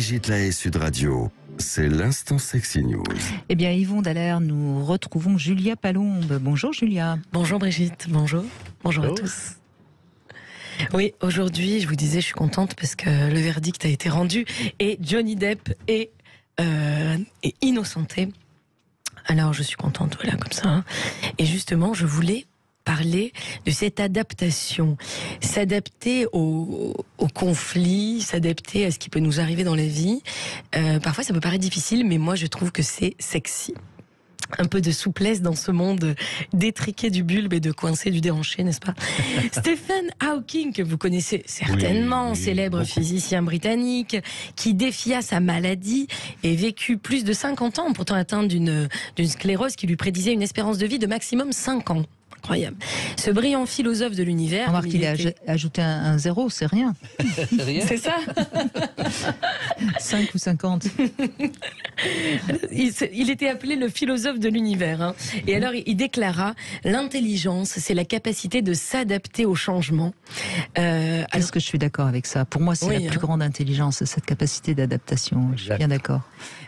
Brigitte Lahaie, Sud Radio. C'est l'instant Sexy News. Eh bien, Yvon Dallaire, nous retrouvons Julia Palombe. Bonjour Julia. Bonjour Brigitte, bonjour. Bonjour à tous. Oui, aujourd'hui, je vous disais, je suis contente parce que le verdict a été rendu et Johnny Depp est innocenté. Alors, je suis contente, voilà, comme ça. Hein. Et justement, je voulais parler de cette adaptation, s'adapter au conflit, s'adapter à ce qui peut nous arriver dans la vie. Parfois, ça peut paraître difficile, mais moi, je trouve que c'est sexy. Un peu de souplesse dans ce monde d'étriqué du bulbe et de coincé du déhanché, n'est-ce pas? Stephen Hawking, que vous connaissez certainement, célèbre physicien britannique, qui défia sa maladie et vécut plus de 50 ans, pourtant atteint d'une sclérose qui lui prédisait une espérance de vie de maximum 5 ans. Incroyable. Ce brillant philosophe de l'univers... Remarque qu'il a ajouté un zéro, c'est rien. Rien. C'est ça. 5 ou 50. Il était appelé le philosophe de l'univers. Hein. Et alors, il déclara, l'intelligence, c'est la capacité de s'adapter au changement. Est-ce que je suis d'accord avec ça? Pour moi, c'est la plus grande intelligence, cette capacité d'adaptation. Je suis bien d'accord.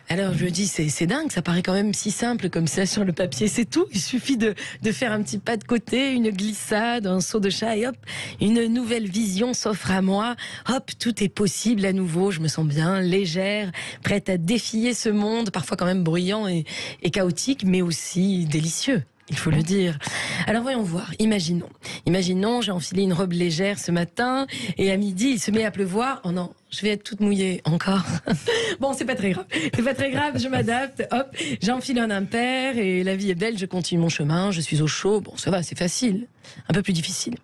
Alors, je dis, c'est dingue, ça paraît quand même si simple comme ça sur le papier. C'est tout. Il suffit de faire un petit pas de côté, une glissade, un saut de chat et hop, une nouvelle vision s'offre à moi. Hop, tout est possible à nouveau. Je me sens bien, légère, prête à défier ce monde, parfois quand même bruyant et chaotique, mais aussi délicieux. Il faut le dire. Alors voyons voir, imaginons, j'ai enfilé une robe légère ce matin et à midi il se met à pleuvoir. Oh non, je vais être toute mouillée encore. Bon, c'est pas très grave, je m'adapte, hop, j'enfile un impair et la vie est belle, je continue mon chemin, je suis au chaud, bon ça va, c'est facile. Un peu plus difficile.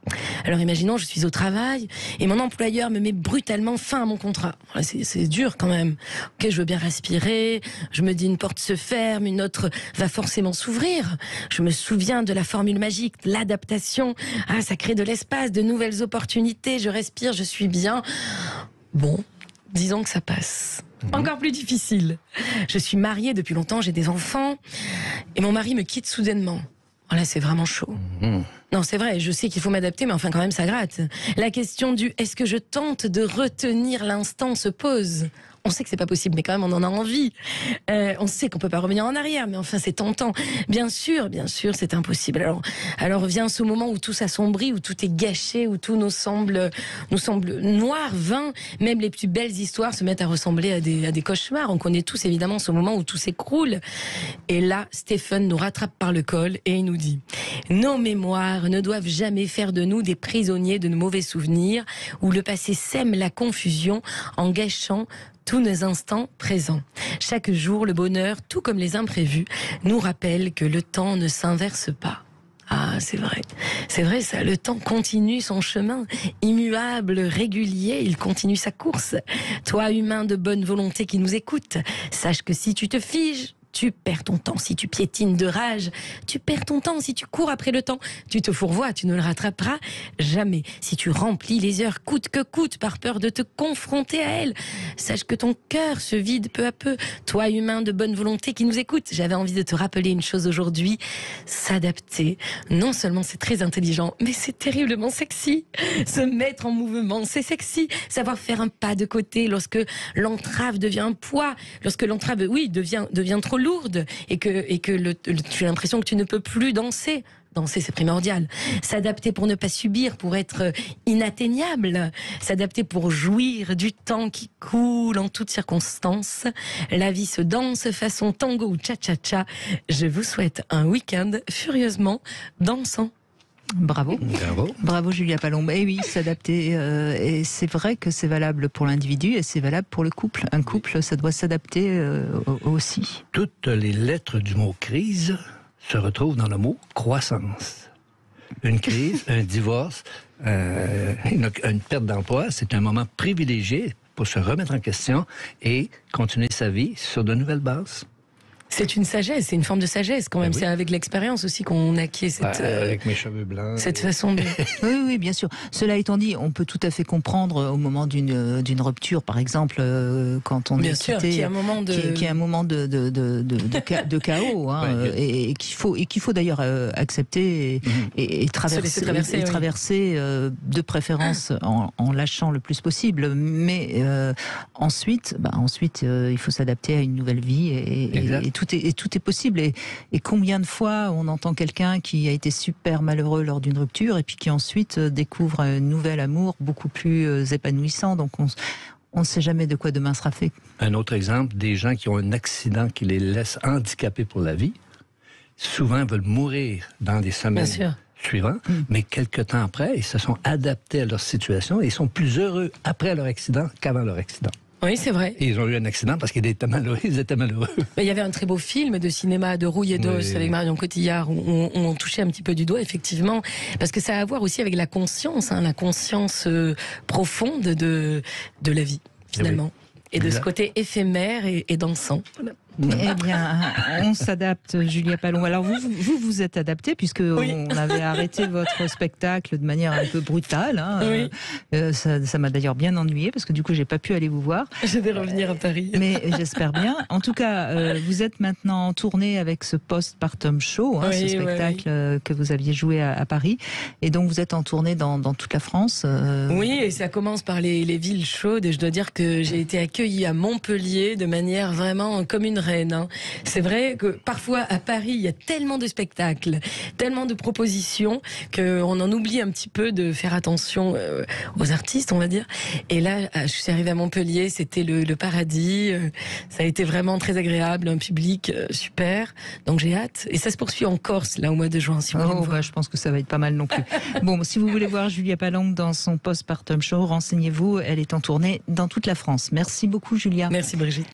Alors imaginons, je suis au travail et mon employeur me met brutalement fin à mon contrat. C'est dur quand même. Ok, je veux bien respirer, je me dis une porte se ferme, une autre va forcément s'ouvrir. Je me souviens de la formule magique, l'adaptation. Ah, ça crée de l'espace, de nouvelles opportunités, je respire, je suis bien. Bon, disons que ça passe. Encore plus difficile. Je suis mariée depuis longtemps, j'ai des enfants et mon mari me quitte soudainement. Oh là, c'est vraiment chaud. Non, c'est vrai, je sais qu'il faut m'adapter, mais enfin quand même ça gratte. La question du est-ce que je tente de retenir l'instant se pose. On sait que c'est pas possible, mais quand même on en a envie. On sait qu'on peut pas revenir en arrière, mais enfin c'est tentant. Bien sûr, c'est impossible. Alors vient ce moment où tout s'assombrit, où tout est gâché, où tout nous semble noir, vain. Même les plus belles histoires se mettent à ressembler à des cauchemars. On connaît tous évidemment ce moment où tout s'écroule. Et là, Stephen nous rattrape par le col et il nous dit: nos mémoires ne doivent jamais faire de nous des prisonniers de nos mauvais souvenirs, où le passé sème la confusion en gâchant tous nos instants présents. Chaque jour, le bonheur, tout comme les imprévus, nous rappelle que le temps ne s'inverse pas. Ah, c'est vrai ça, le temps continue son chemin, immuable, régulier, il continue sa course. Toi, humain de bonne volonté qui nous écoute, sache que si tu te figes, tu perds ton temps. Si tu piétines de rage, tu perds ton temps. Si tu cours après le temps, tu te fourvoies, tu ne le rattraperas jamais. Si tu remplis les heures coûte que coûte par peur de te confronter à elles, sache que ton cœur se vide peu à peu. Toi, humain de bonne volonté qui nous écoute, j'avais envie de te rappeler une chose aujourd'hui: s'adapter. Non seulement c'est très intelligent, mais c'est terriblement sexy. Se mettre en mouvement, c'est sexy. Savoir faire un pas de côté lorsque l'entrave devient un poids, lorsque l'entrave, devient trop lourde et que tu as l'impression que tu ne peux plus danser. Danser, c'est primordial. S'adapter pour ne pas subir, pour être inatteignable. S'adapter pour jouir du temps qui coule en toutes circonstances. La vie se danse façon tango ou cha-cha-cha. Je vous souhaite un week-end furieusement dansant. Bravo Julia Palombe. Et oui, s'adapter. Et c'est vrai que c'est valable pour l'individu et c'est valable pour le couple. Un couple, ça doit s'adapter aussi. Toutes les lettres du mot crise se retrouvent dans le mot croissance. Une crise, un divorce, une perte d'emploi, c'est un moment privilégié pour se remettre en question et continuer sa vie sur de nouvelles bases. C'est une sagesse, c'est une forme de sagesse quand même. Oui. C'est avec l'expérience aussi qu'on acquiert cette, avec mes cheveux blancs. cette façon de... Oui, bien sûr. Cela étant dit, on peut tout à fait comprendre au moment d'une rupture, par exemple, quand on Bien est sûr, quitté, qu'il y a un moment de... qui est un moment de chaos, hein, et qu'il faut d'ailleurs accepter et traverser, de préférence en lâchant le plus possible. Mais ensuite, il faut s'adapter à une nouvelle vie et tout est possible. Et combien de fois on entend quelqu'un qui a été super malheureux lors d'une rupture et puis qui ensuite découvre un nouvel amour beaucoup plus épanouissant. Donc on ne sait jamais de quoi demain sera fait. Un autre exemple, des gens qui ont un accident qui les laisse handicapés pour la vie, souvent veulent mourir dans les semaines suivantes, mais quelques temps après, ils se sont adaptés à leur situation et ils sont plus heureux après leur accident qu'avant leur accident. Oui, c'est vrai. Et ils ont eu un accident parce qu'ils étaient malheureux. Mais il y avait un très beau film de cinéma de Rouille et d'Os avec Marion Cotillard où on touchait un petit peu du doigt, effectivement, parce que ça a à voir aussi avec la conscience, la conscience profonde de la vie, finalement. Et de ce côté éphémère et dansant. Voilà. Eh bien, on s'adapte, Julia Pallon. Alors vous êtes adaptée puisque on avait arrêté votre spectacle de manière un peu brutale. Hein. Oui. Ça m'a d'ailleurs bien ennuyée parce que du coup j'ai pas pu aller vous voir. Je vais revenir à Paris. Mais j'espère bien. En tout cas, vous êtes maintenant en tournée avec ce Postpartum Show, ce spectacle que vous aviez joué à Paris. Et donc vous êtes en tournée dans toute la France. Oui, et ça commence par les villes chaudes. Et je dois dire que j'ai été accueillie à Montpellier de manière vraiment comme une reine. C'est vrai que parfois à Paris il y a tellement de spectacles, tellement de propositions qu'on en oublie un petit peu de faire attention aux artistes, on va dire. Et là, je suis arrivée à Montpellier, c'était le paradis. Ça a été vraiment très agréable, un public super. Donc j'ai hâte. Et ça se poursuit en Corse là au mois de juin. Si vous je pense que ça va être pas mal non plus. Bon, si vous voulez voir Julia Pallon dans son Postpartum Show, renseignez-vous. Elle est en tournée dans toute la France. Merci beaucoup, Julia. Merci, Brigitte.